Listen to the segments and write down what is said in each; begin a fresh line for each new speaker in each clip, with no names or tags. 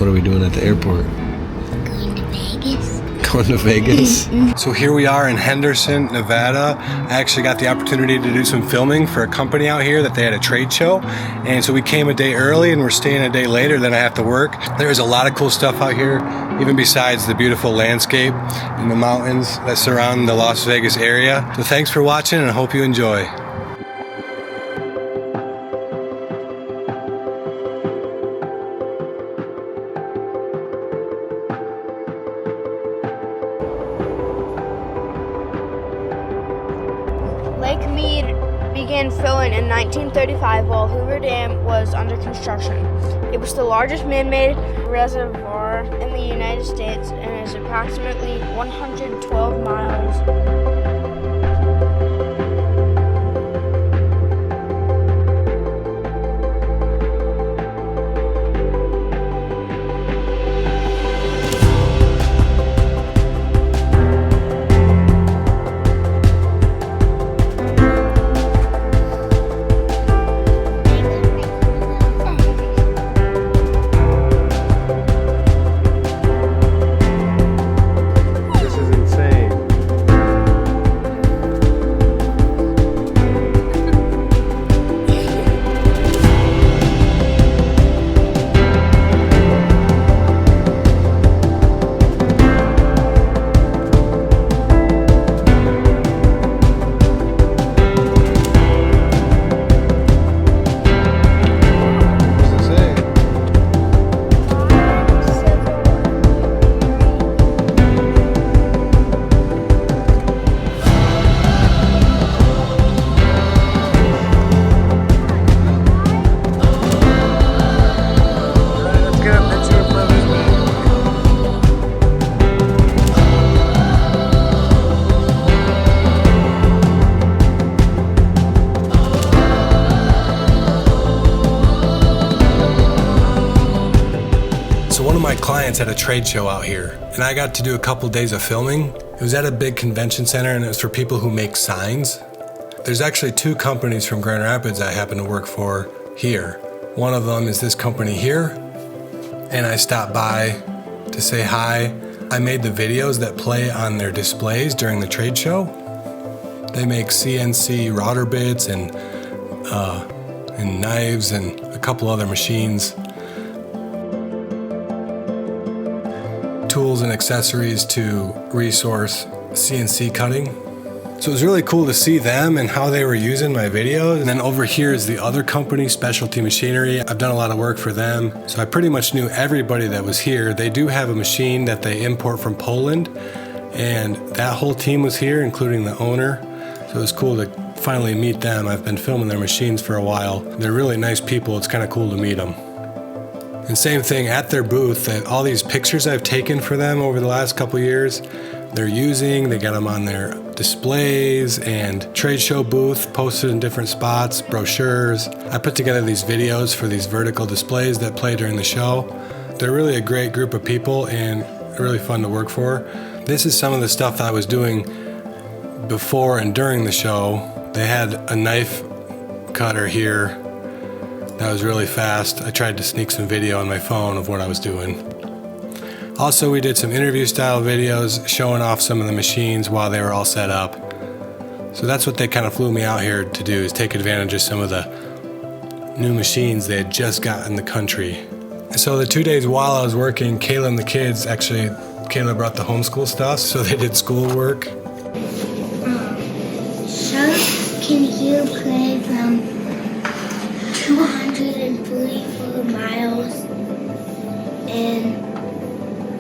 What are we doing at the airport?
Going to Vegas.
Going to Vegas? So here we are in Henderson, Nevada. I actually got the opportunity to do some filming for a company out here that they had a trade show. And so we came a day early and we're staying a day later, then I have to work. There's a lot of cool stuff out here, even besides the beautiful landscape and the mountains that surround the Las Vegas area. So thanks for watching and I hope you enjoy.
Lake Mead began filling in 1935 while Hoover Dam was under construction. It was the largest man-made reservoir in the United States and is approximately 112 miles.
One of my clients had a trade show out here, and I got to do a couple days of filming. It was at a big convention center, and it was for people who make signs. There's actually two companies from Grand Rapids I happen to work for here. One of them is this company here, and I stopped by to say hi. I made the videos that play on their displays during the trade show. They make CNC router bits and knives and a couple other machines. Tools and accessories to resource CNC cutting. So it was really cool to see them and how they were using my videos. And then over here is the other company, Specialty Machinery. I've done a lot of work for them. So I pretty much knew everybody that was here. They do have a machine that they import from Poland. And that whole team was here, including the owner. So it was cool to finally meet them. I've been filming their machines for a while. They're really nice people. It's kind of cool to meet them. And same thing at their booth, all these pictures I've taken for them over the last couple years, they're using, they got them on their displays and trade show booth, posted in different spots, brochures. I put together these videos for these vertical displays that play during the show. They're really a great group of people and really fun to work for. This is some of the stuff I was doing before and during the show. They had a knife cutter here. That was really fast. I tried to sneak some video on my phone of what I was doing. Also, we did some interview style videos showing off some of the machines while they were all set up. So that's what they kind of flew me out here to do, is take advantage of some of the new machines they had just got in the country. So the 2 days while I was working, Kayla and the kids, actually, Kayla brought the homeschool stuff, so they did schoolwork.
So can you play from 244 miles and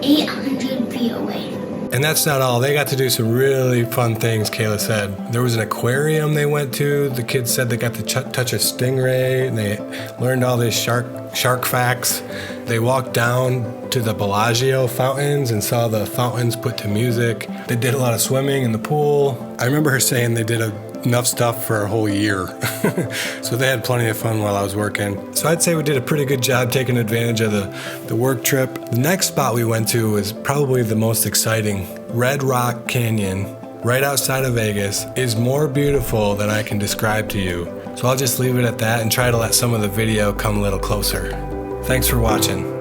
800 feet away?
And that's not all. They got to do some really fun things, Kayla said. There was an aquarium they went to. The kids said they got to touch a stingray, and they learned all these shark facts. They walked down to the Bellagio fountains and saw the fountains put to music. They did a lot of swimming in the pool. I remember her saying they did enough stuff for a whole year. So they had plenty of fun while I was working. So I'd say we did a pretty good job taking advantage of the work trip. The next spot we went to was probably the most exciting. Red Rock Canyon, right outside of Vegas, is more beautiful than I can describe to you. So I'll just leave it at that and try to let some of the video come a little closer. Thanks for watching.